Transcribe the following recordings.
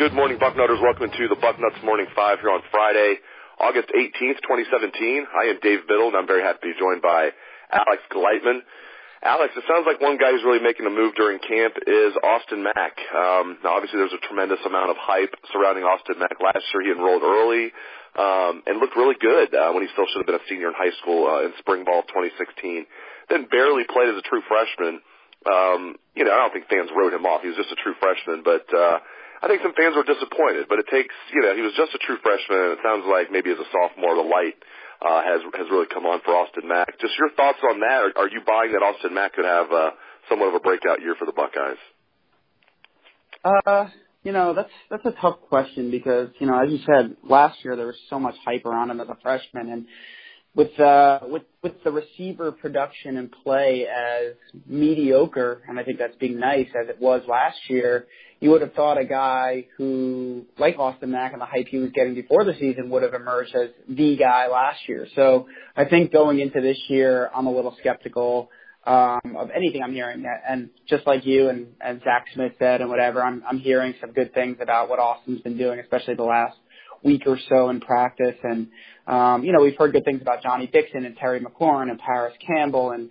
Good morning, Bucknutters. Welcome to the Bucknuts Morning 5 here on Friday, August 18th, 2017. I am Dave Biddle, and I'm very happy to be joined by Alex Gleitman. Alex, it sounds like one guy who's really making a move during camp is Austin Mack. Now, obviously, there's a tremendous amount of hype surrounding Austin Mack. Last year, he enrolled early and looked really good when he still should have been a senior in high school in spring ball of 2016. Then barely played as a true freshman. I don't think fans wrote him off. He was just a true freshman, but I think some fans were disappointed. But it takes, he was just a true freshman, and it sounds like maybe as a sophomore, the light has really come on for Austin Mack. Just your thoughts on that? Are you buying that Austin Mack could have somewhat of a breakout year for the Buckeyes? That's a tough question because, as you said, last year there was so much hype around him as a freshman, and with the receiver production and play as mediocre, and I think that's being nice, as it was last year, you would have thought a guy who, like Austin Mack and the hype he was getting before the season, would have emerged as the guy last year. So I think going into this year, I'm a little skeptical of anything I'm hearing. And just like you and Zach Smith said and whatever, I'm hearing some good things about what Austin's been doing, especially the last week or so in practice. And, we've heard good things about Johnny Dixon and Terry McLaurin and Paris Campbell and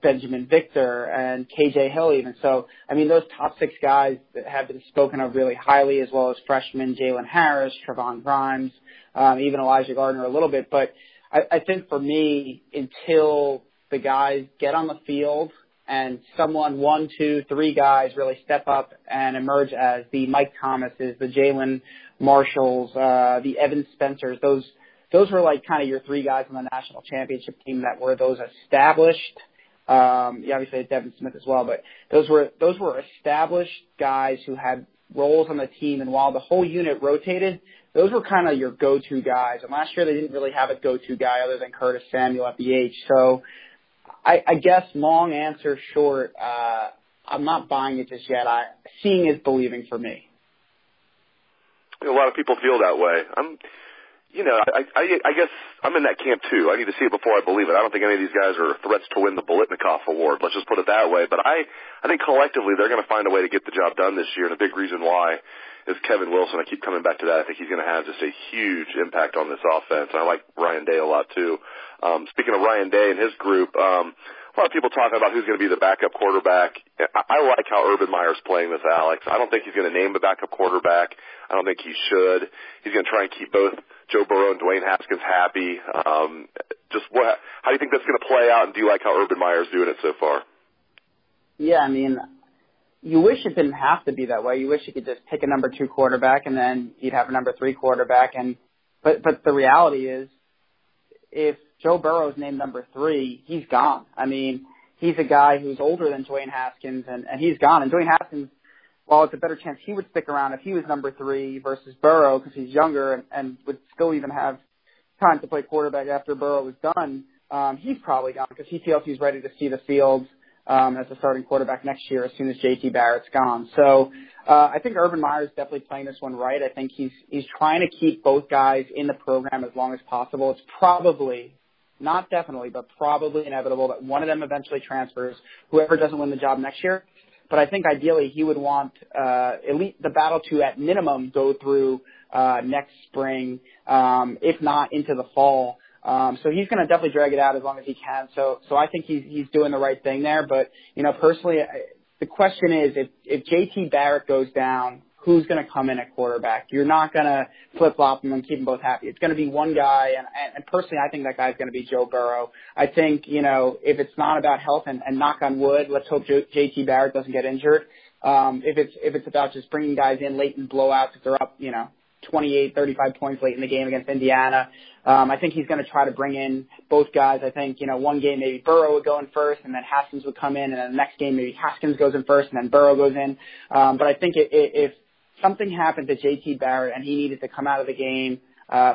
Benjamin Victor and KJ Hill even. So, those top six guys that have been spoken of really highly, as well as freshmen Jalen Harris, Trevon Grimes, even Elijah Gardner a little bit. But I think for me, until the guys get on the field and someone, 1, 2, 3 guys really step up and emerge as the Mike Thomases, the Jalen Marshalls, the Evan Spencers, those were like kind of your 3 guys on the national championship team that were those established. You obviously had Devin Smith as well, but those were established guys who had roles on the team. And while the whole unit rotated, those were kind of your go-to guys. And last year they didn't really have a go-to guy other than Curtis Samuel at the H. So I guess long answer short, I'm not buying it just yet. Seeing is believing for me. A lot of people feel that way. I guess I'm in that camp too. I need to see it before I believe it. I don't think any of these guys are threats to win the Bolitnikoff Award. Let's just put it that way. But I think collectively they're going to find a way to get the job done this year. And a big reason why is Kevin Wilson. I keep coming back to that. I think he's going to have just a huge impact on this offense. And I like Ryan Day a lot too. Speaking of Ryan Day and his group, a lot of people talking about who's going to be the backup quarterback. I like how Urban Meyer's playing this, Alex. I don't think he's going to name a backup quarterback. I don't think he should. He's going to try and keep both Joe Burrow and Dwayne Haskins happy. How do you think that's going to play out, and do you like how Urban Meyer's doing it so far? Yeah, you wish it didn't have to be that way. You wish you could just pick a number 2 quarterback and then you'd have a number 3 quarterback. But the reality is, if Joe Burrow is named number 3, he's gone. He's a guy who's older than Dwayne Haskins, and he's gone. And Dwayne Haskins, while it's a better chance he would stick around if he was number 3 versus Burrow because he's younger and would still even have time to play quarterback after Burrow was done, he's probably gone because he feels he's ready to see the field as a starting quarterback next year as soon as JT Barrett's gone. So I think Urban Meyer is definitely playing this one right. I think he's trying to keep both guys in the program as long as possible. It's probably, not definitely, but probably inevitable that one of them eventually transfers, whoever doesn't win the job next year. But I think ideally he would want at least the battle to, at minimum, go through next spring, if not into the fall. So he's going to definitely drag it out as long as he can. So I think he's doing the right thing there. But, personally, the question is, if JT Barrett goes down, who's going to come in at quarterback? You're not going to flip-flop them and keep them both happy. It's going to be one guy, and personally, I think that guy's going to be Joe Burrow. I think, if it's not about health, and knock on wood, let's hope JT Barrett doesn't get injured. If it's about just bringing guys in late in blowouts, if they're up, 28, 35 points late in the game against Indiana, I think he's going to try to bring in both guys. I think, one game maybe Burrow would go in first and then Haskins would come in, and then the next game maybe Haskins goes in first and then Burrow goes in. But I think if something happened to JT Barrett and he needed to come out of the game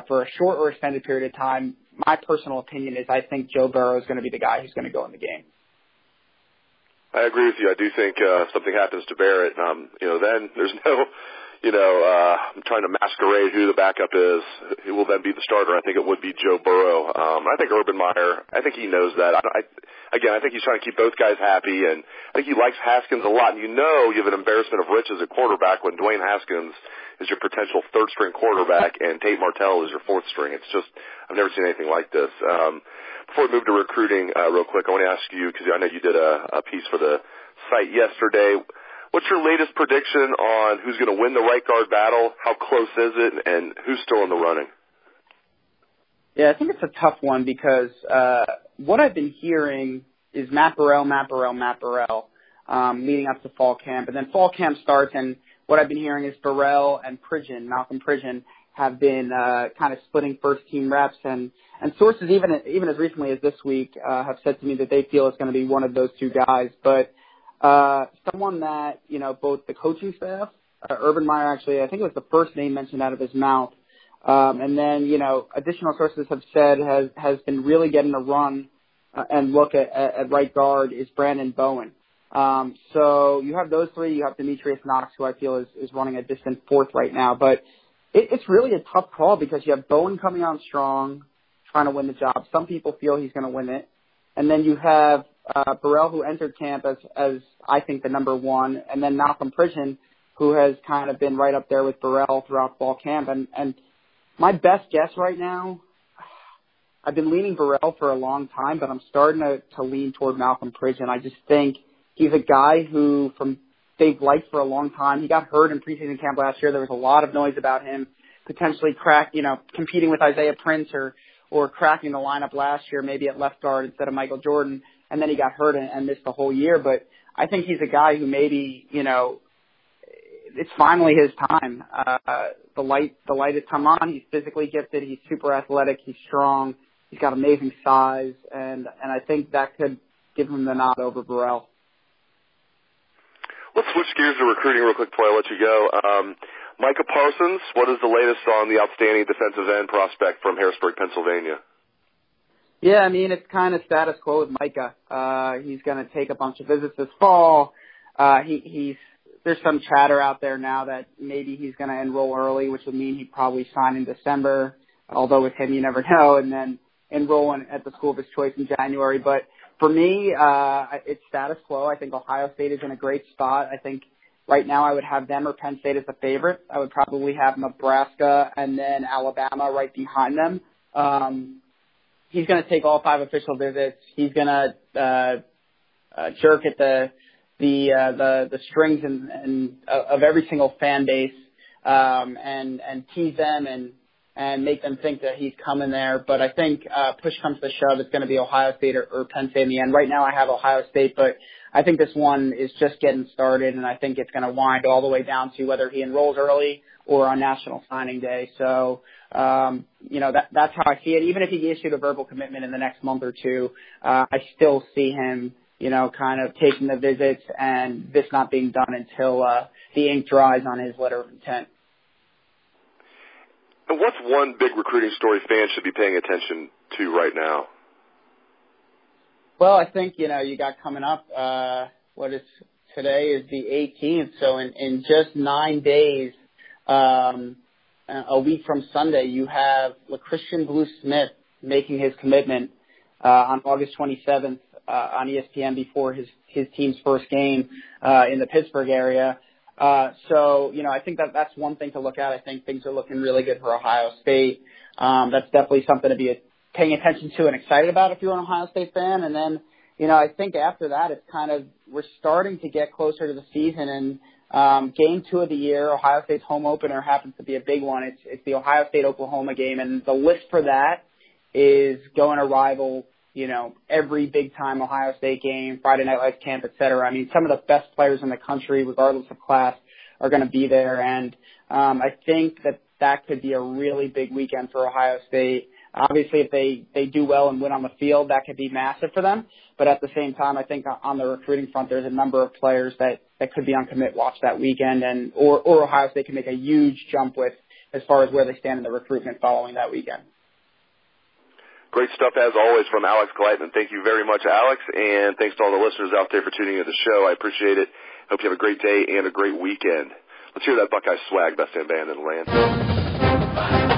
for a short or extended period of time, my personal opinion is I think Joe Burrow is going to be the guy who's going to go in the game. I agree with you. I do think if something happens to Barrett, then there's no I'm trying to masquerade who the backup is. Who will then be the starter? I think it would be Joe Burrow. I think Urban Meyer, I think he knows that. I think he's trying to keep both guys happy, and I think he likes Haskins a lot. And you have an embarrassment of riches at quarterback when Dwayne Haskins is your potential third-string quarterback and Tate Martell is your fourth string. It's just, I've never seen anything like this. Before we move to recruiting real quick, I want to ask you, because I know you did a piece for the site yesterday, what's your latest prediction on who's going to win the right guard battle? How close is it, and who's still in the running? Yeah, I think it's a tough one because what I've been hearing is Matt Burrell, leading up to fall camp. And then fall camp starts, and what I've been hearing is Burrell and Malcolm Pridgeon, have been kind of splitting first-team reps. And sources, even as recently as this week, have said to me that they feel it's going to be one of those two guys. But someone that, both the coaching staff, Urban Meyer actually, I think it was the first name mentioned out of his mouth. And then, additional sources have said has been really getting a run and look at right guard is Brandon Bowen. So you have those three. You have Demetrius Knox, who I feel is running a distant fourth right now. But it's really a tough call because you have Bowen coming on strong, trying to win the job. Some people feel he's going to win it. And then you have Burrell, who entered camp as I think the number one, and then Malcolm Pridgeon, who has kind of been right up there with Burrell throughout fall camp. And my best guess right now, I've been leaning Burrell for a long time, but I'm starting to lean toward Malcolm Pridgeon. I just think he's a guy who, from they've liked for a long time. He got hurt in preseason camp last year. There was a lot of noise about him potentially competing with Isaiah Prince or cracking the lineup last year, maybe at left guard instead of Michael Jordan. And then he got hurt and missed the whole year. But I think he's a guy who maybe, it's finally his time. The light has come on. He's physically gifted. He's super athletic. He's strong. He's got amazing size. And I think that could give him the nod over Burrell. Let's switch gears to recruiting real quick before I let you go. Micah Parsons, what is the latest on the outstanding defensive end prospect from Harrisburg, Pennsylvania? Yeah, I mean, it's kind of status quo with Micah. He's going to take a bunch of visits this fall. There's some chatter out there now that maybe he's going to enroll early, which would mean he'd probably sign in December, although with him you never know, and then enroll at the school of his choice in January. But for me, it's status quo. I think Ohio State is in a great spot. I think right now I would have them or Penn State as the favorite. I would probably have Nebraska and then Alabama right behind them. He's going to take all 5 official visits. He's going to jerk at the strings of every single fan base and tease them and make them think that he's coming there. But I think push comes to shove, it's going to be Ohio State or Penn State in the end. Right now I have Ohio State, but I think this one is just getting started, and I think it's going to wind all the way down to whether he enrolls early or on National Signing Day. So, that's how I see it. Even if he issued a verbal commitment in the next month or two, I still see him, kind of taking the visits and this not being done until the ink dries on his letter of intent. And what's one big recruiting story fans should be paying attention to right now? Well, I think, you got coming up, today is the 18th. So in just 9 days, a week from Sunday, you have LaChristian Blue Smith making his commitment, on August 27th, on ESPN before his team's first game, in the Pittsburgh area. So, I think that's one thing to look at. I think things are looking really good for Ohio State. That's definitely something to be paying attention to and excited about if you're an Ohio State fan. And then, I think after that, it's kind of, we're starting to get closer to the season, and game 2 of the year, Ohio State's home opener happens to be a big one. It's the Ohio State-Oklahoma game, and the list for that is going to rival, every big-time Ohio State game, Friday Night Lights camp, et cetera. I mean, some of the best players in the country, regardless of class, are going to be there, and I think that could be a really big weekend for Ohio State. Obviously, if they do well and win on the field, that could be massive for them. But at the same time, I think on the recruiting front, there's a number of players that could be on commit watch that weekend, or Ohio State can make a huge jump with as far as where they stand in the recruitment following that weekend. Great stuff, as always, from Alex Gleitman. Thank you very much, Alex, and thanks to all the listeners out there for tuning into the show. I appreciate it. Hope you have a great day and a great weekend. Let's hear that Buckeye swag, best damn band in the land.